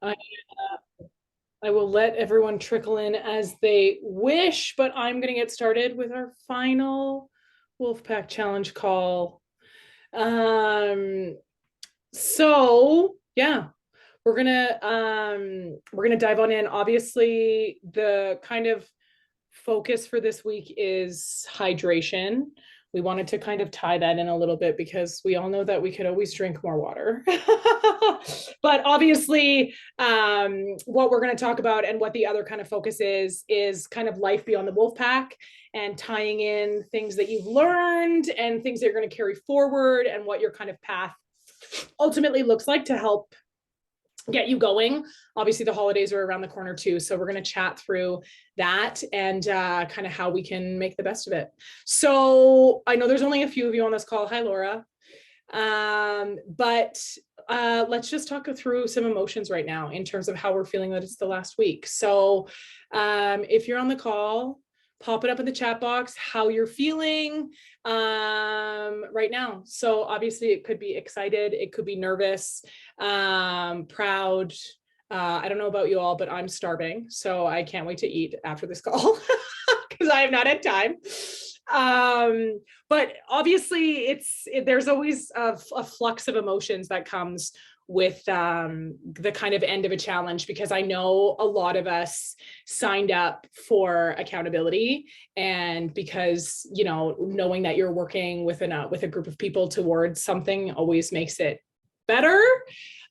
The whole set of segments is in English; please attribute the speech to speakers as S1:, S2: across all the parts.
S1: I, I will let everyone trickle in as they wish, but I'm going to get started with our final Wolfpack Challenge call. Um, so yeah, we're gonna dive on in. Obviously, the kind of focus for this week is hydration. We wanted to kind of tie that in a little bit because we all know that we could always drink more water. But obviously, what we're going to talk about and what the other kind of focus is kind of life beyond the wolf pack and tying in things that you've learned and things that you're going to carry forward and what your kind of path ultimately looks like to help get you going. Obviously, the holidays are around the corner too, so we're going to chat through that and kind of how we can make the best of it. So I know there's only a few of you on this call. Hi, Laura. But let's just talk through some emotions right now in terms of how we're feeling that it's the last week. So if you're on the call, pop it up in the chat box how you're feeling right now. So obviously it could be excited, it could be nervous, proud. I don't know about you all, but I'm starving, so I can't wait to eat after this call because I have not had time. But obviously there's always a flux of emotions that comes with the kind of end of a challenge, because I know a lot of us signed up for accountability, and because knowing that you're working with a group of people towards something always makes it better.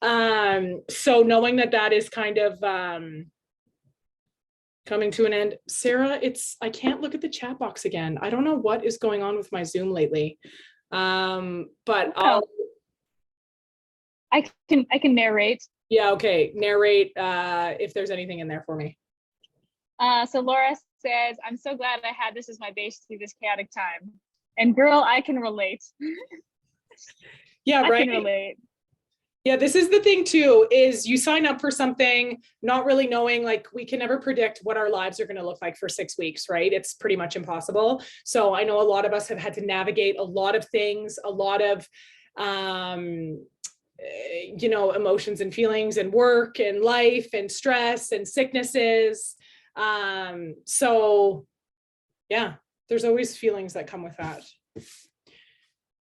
S1: So knowing that is kind of coming to an end. Sarah, I can't look at the chat box again. I don't know what is going on with my Zoom lately. But
S2: I can narrate.
S1: Yeah, okay. Narrate if there's anything in there for me.
S2: So Laura says, I'm so glad I had this as my base through this chaotic time. And girl, I can relate.
S1: Yeah, right.
S2: I can relate.
S1: Yeah, this is the thing too, is you sign up for something not really knowing, like, we can never predict what our lives are going to look like for 6 weeks, right? It's pretty much impossible. So I know a lot of us have had to navigate a lot of things, a lot of emotions and feelings and work and life and stress and sicknesses. So yeah, there's always feelings that come with that.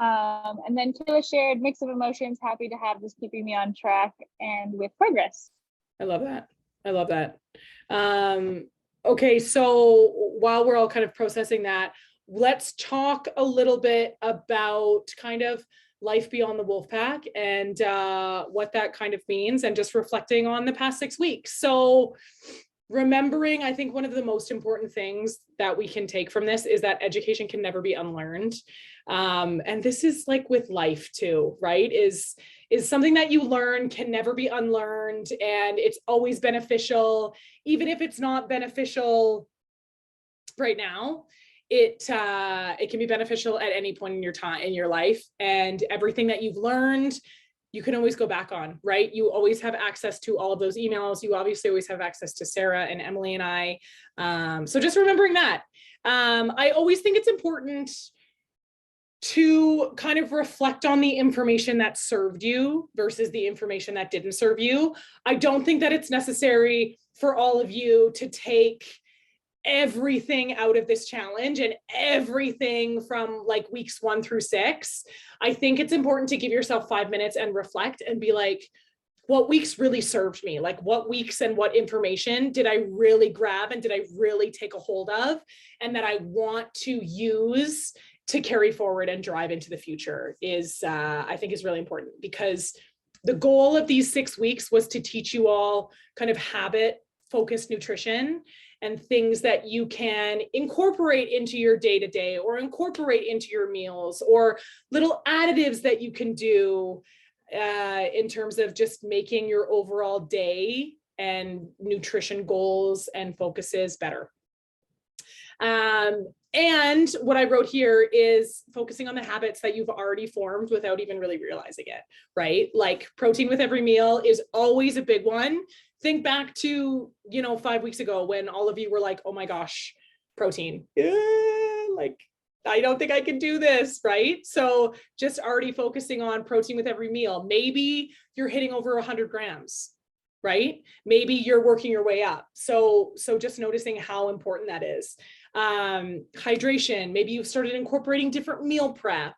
S2: And then Kayla shared mix of emotions, happy to have this keeping me on track and with progress.
S1: I love that. I love that. Okay, so while we're all kind of processing that, let's talk a little bit about kind of life beyond the wolf pack and what that kind of means, and just reflecting on the past 6 weeks. So remembering, I think one of the most important things that we can take from this is that education can never be unlearned. And this is like with life too, right? Is something that you learn can never be unlearned, and it's always beneficial, even if it's not beneficial right now. It can be beneficial at any point in your life, and everything that you've learned you can always go back on, right? You always have access to all of those emails. You obviously always have access to Sarah and Emily and I. So just remembering that. I always think it's important to kind of reflect on the information that served you versus the information that didn't serve you. I don't think that it's necessary for all of you to take everything out of this challenge and everything from like weeks 1 through 6. I think it's important to give yourself 5 minutes and reflect and be like, what weeks really served me? Like, what weeks and what information did I really grab and did I really take a hold of, and that I want to use to carry forward and drive into the future is I think is really important, because the goal of these 6 weeks was to teach you all kind of habit focused nutrition and things that you can incorporate into your day-to-day or incorporate into your meals, or little additives that you can do in terms of just making your overall day and nutrition goals and focuses better. And what I wrote here is focusing on the habits that you've already formed without even really realizing it, right? Like protein with every meal is always a big one. Think back to, 5 weeks ago when all of you were like, oh my gosh, protein. Like, I don't think I can do this, right? So just already focusing on protein with every meal. Maybe you're hitting over 100 grams. right? Maybe you're working your way up. So just noticing how important that is. Hydration, maybe you've started incorporating different meal prep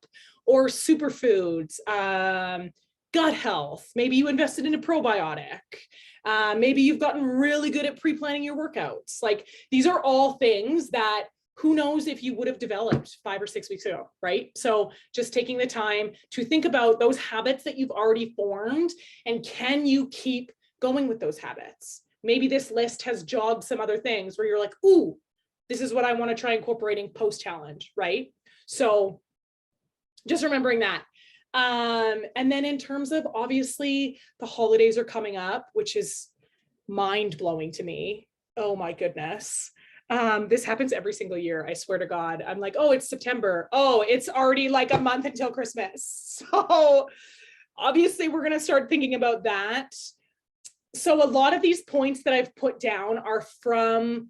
S1: or superfoods. Gut health, maybe you invested in a probiotic. Maybe you've gotten really good at pre-planning your workouts. Like, these are all things that who knows if you would have developed 5 or 6 weeks ago, right? So just taking the time to think about those habits that you've already formed, and can you keep going with those habits? Maybe this list has jogged some other things where you're like, ooh, this is what I want to try incorporating post-challenge, right? So just remembering that. And then in terms of, obviously, the holidays are coming up, which is mind-blowing to me. Oh my goodness. This happens every single year. I swear to God. I'm like, oh, it's September. Oh, it's already like a month until Christmas. So obviously we're going to start thinking about that. So a lot of these points that I've put down are from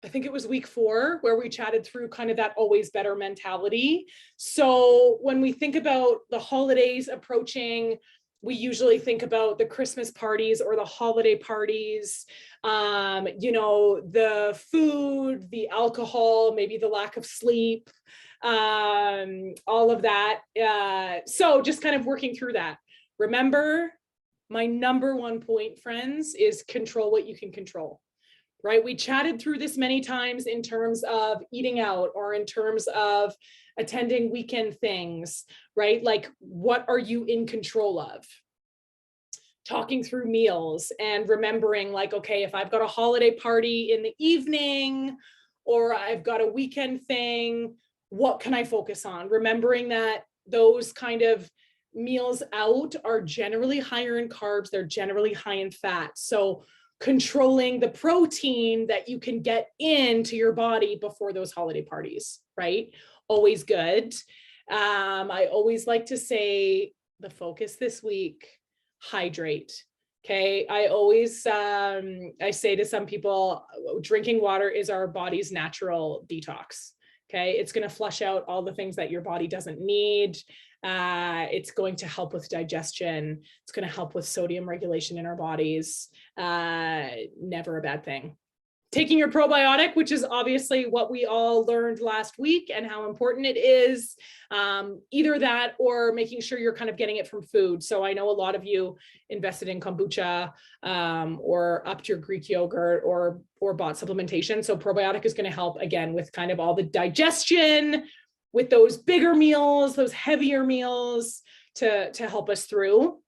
S1: I think it was week 4, where we chatted through kind of that always better mentality. So when we think about the holidays approaching, we usually think about the Christmas parties or the holiday parties, the food, the alcohol, maybe the lack of sleep, all of that. So just kind of working through that. Remember, my number one point, friends, is control what you can control. Right? We chatted through this many times in terms of eating out or in terms of attending weekend things, right? Like, what are you in control of? Talking through meals and remembering, like, okay, if I've got a holiday party in the evening or I've got a weekend thing, what can I focus on? Remembering that those kind of meals out are generally higher in carbs, they're generally high in fat. So controlling the protein that you can get into your body before those holiday parties, right? Always good. I always like to say the focus this week, hydrate. Okay. I always, I say to some people, drinking water is our body's natural detox. Okay. It's going to flush out all the things that your body doesn't need. It's going to help with digestion. It's going to help with sodium regulation in our bodies. Never a bad thing. Taking your probiotic, which is obviously what we all learned last week and how important it is, either that or making sure you're kind of getting it from food. So I know a lot of you invested in kombucha or upped your Greek yogurt or bought supplementation. So probiotic is going to help, again, with kind of all the digestion, with those bigger meals, those heavier meals to help us through.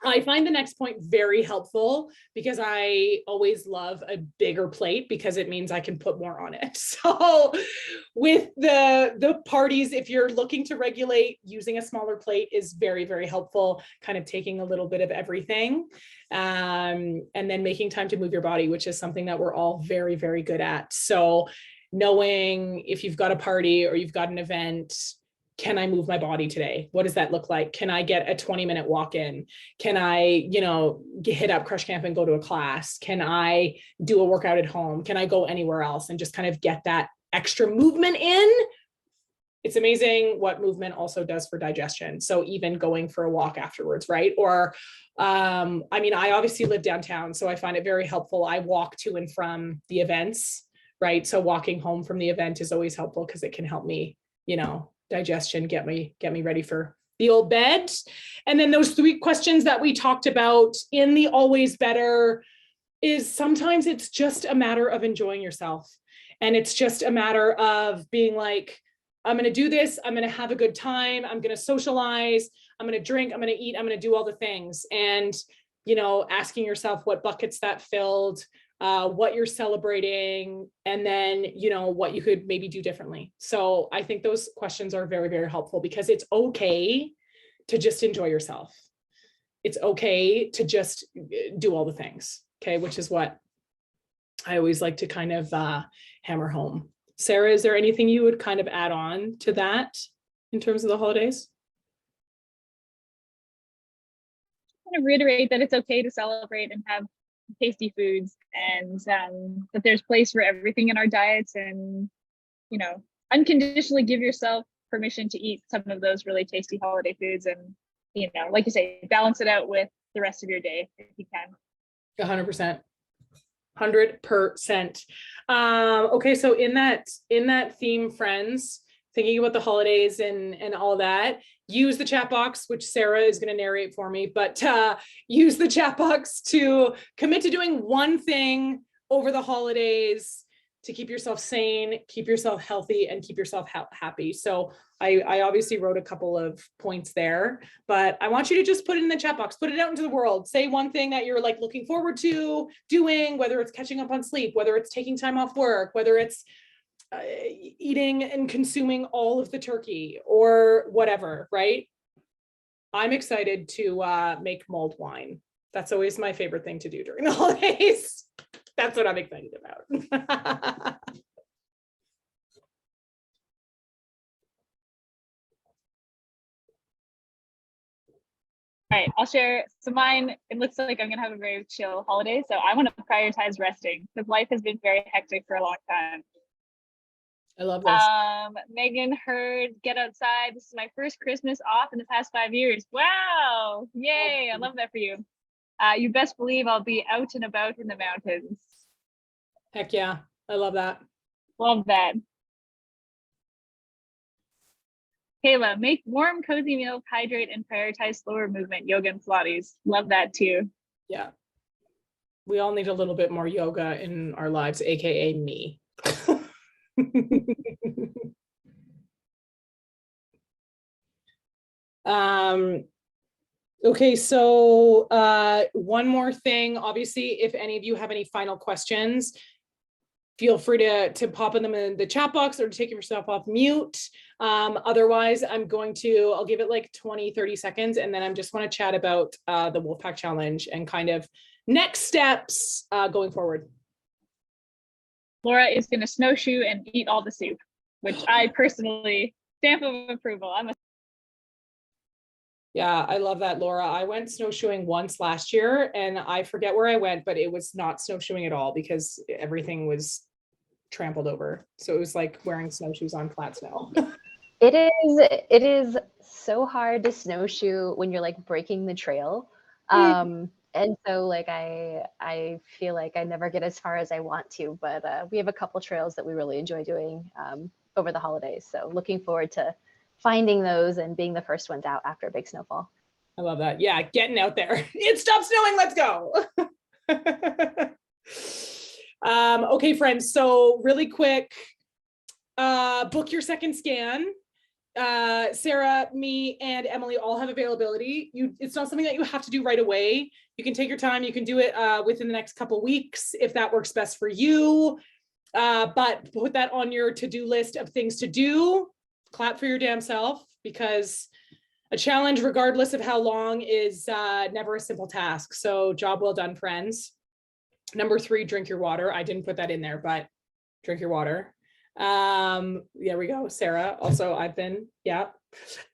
S1: I find the next point very helpful because I always love a bigger plate because it means I can put more on it. So with the parties, if you're looking to regulate, using a smaller plate is very, very helpful, kind of taking a little bit of everything. And then making time to move your body, which is something that we're all very, very good at. So knowing if you've got a party or you've got an event, can I move my body today? What does that look like? Can I get a 20-minute walk in? Can I, hit up Crush Camp and go to a class? Can I do a workout at home? Can I go anywhere else and just kind of get that extra movement in? It's amazing what movement also does for digestion. So even going for a walk afterwards, right? Or, I obviously live downtown, so I find it very helpful. I walk to and from the events, right? So walking home from the event is always helpful because it can help me, digestion, get me ready for the old bed. And then those 3 questions that we talked about in the always better is sometimes it's just a matter of enjoying yourself. And it's just a matter of being like, I'm going to do this. I'm going to have a good time. I'm going to socialize. I'm going to drink. I'm going to eat. I'm going to do all the things. And, asking yourself what buckets that filled, what you're celebrating, and then, what you could maybe do differently. So I think those questions are very, very helpful because it's okay to just enjoy yourself. It's okay to just do all the things. Okay. Which is what I always like to kind of hammer home. Sarah, is there anything you would kind of add on to that in terms of the holidays?
S2: I want to reiterate that it's okay to celebrate and have tasty foods, and that there's place for everything in our diets, and unconditionally give yourself permission to eat some of those really tasty holiday foods, and like you say, balance it out with the rest of your day if you can.
S1: 100%. 100%. Okay, so in that theme, friends, thinking about the holidays and all that, use the chat box, which Sarah is going to narrate for me, but use the chat box to commit to doing one thing over the holidays to keep yourself sane, keep yourself healthy, and keep yourself happy. So I obviously wrote a couple of points there, but I want you to just put it in the chat box, put it out into the world. Say one thing that you're like looking forward to doing, whether it's catching up on sleep, whether it's taking time off work, whether it's eating and consuming all of the turkey or whatever, right? I'm excited to make mulled wine. That's always my favorite thing to do during the holidays. That's what I'm excited about.
S2: All right, I'll share. So mine, it looks like I'm gonna have a very chill holiday. So I want to prioritize resting because life has been very hectic for a long time.
S1: I love this.
S2: Megan heard get outside. This is my first Christmas off in the past 5 years. Wow. Yay. I love that for you. You best believe I'll be out and about in the mountains.
S1: Heck yeah. I love that.
S2: Love that. Kayla, make warm, cozy meals, hydrate, and prioritize slower movement, yoga and Pilates. Love that too.
S1: Yeah. We all need a little bit more yoga in our lives, AKA me. Okay, so one more thing. Obviously, if any of you have any final questions, feel free to pop in them in the chat box or to take yourself off mute. Otherwise, I'll give it like 20-30 seconds, and then I just want to chat about the Wolfpack Challenge and kind of next steps going forward.
S2: Laura is going to snowshoe and eat all the soup, which I personally stamp of approval.
S1: Yeah, I love that, Laura. I went snowshoeing once last year and I forget where I went, but it was not snowshoeing at all because everything was trampled over. So it was like wearing snowshoes on flat snow.
S3: It is so hard to snowshoe when you're like breaking the trail. And so like I feel like I never get as far as I want to, but we have a couple trails that we really enjoy doing over the holidays. So looking forward to finding those and being the first ones out after a big snowfall.
S1: I love that. Yeah, getting out there. It stopped snowing. Let's go. Okay, friends. So really quick, book your second scan. Sarah, me, and Emily all have availability. It's not something that you have to do right away. You can take your time. You can do it within the next couple weeks if that works best for you. But put that on your to-do list of things to do. Clap for your damn self, because a challenge, regardless of how long, is never a simple task. So job well done, friends. Number 3, drink your water. I didn't put that in there, but drink your water. There we go. Sarah, also yeah.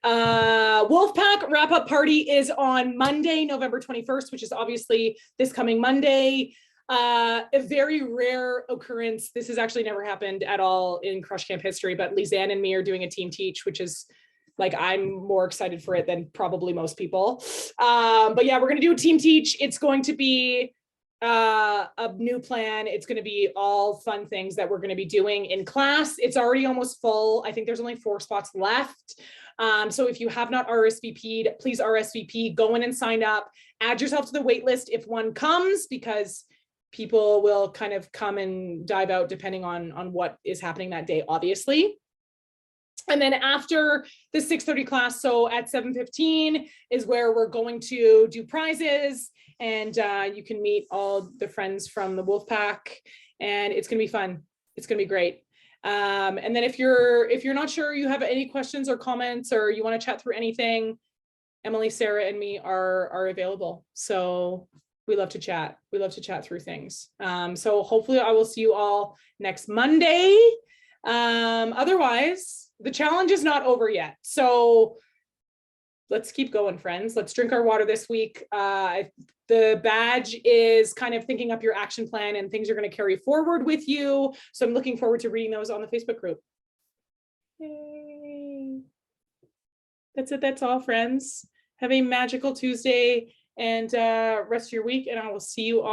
S1: Wolfpack wrap-up party is on Monday, November 21st, which is obviously this coming Monday. A very rare occurrence. This has actually never happened at all in Crush Camp history, but Lizanne and me are doing a team teach, which is like, I'm more excited for it than probably most people. But yeah, we're going to do a team teach. It's going to be a new plan. It's going to be all fun things that we're going to be doing in class. It's already almost full. I think there's only 4 spots left. So if you have not RSVP'd, please RSVP, go in and sign up, add yourself to the wait list if one comes, because people will kind of come and dive out depending on what is happening that day, obviously. And then after the 6:30 class, so at 7:15 is where we're going to do prizes, and you can meet all the friends from the Wolfpack, and it's going to be fun. It's going to be great. And then if you're not sure, you have any questions or comments, or you want to chat through anything, Emily, Sarah, and me are available. So we love to chat. We love to chat through things. So hopefully I will see you all next Monday. Otherwise, the challenge is not over yet. So let's keep going, friends. Let's drink our water this week. The badge is kind of thinking up your action plan and things you're going to carry forward with you. So I'm looking forward to reading those on the Facebook group. Yay. That's it. That's all, friends. Have a magical Tuesday. and rest of your week. And I will see you all